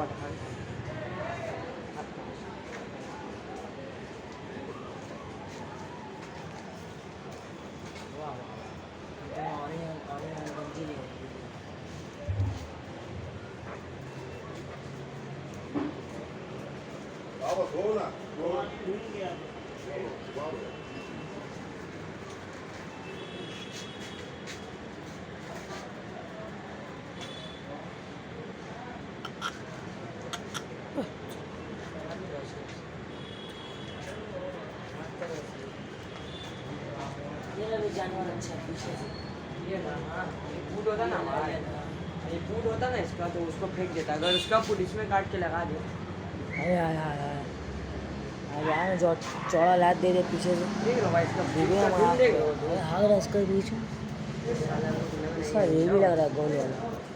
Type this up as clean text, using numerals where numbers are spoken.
पठान जानवर अच्छा पीछे से ये ना हाँ ये फूड होता ना हमारा ये फूड होता ना इसका तो उसको फेंक देता अगर उसका फूड इसमें काट के लगा दे अरे यार यार यार यार जो चौड़ा लाद दे दे पीछे से देख लो भाई इसका दीदी फूड देख लो हमारा हाँ इसका बीच में इसका ये भी लग रहा है गोल वाला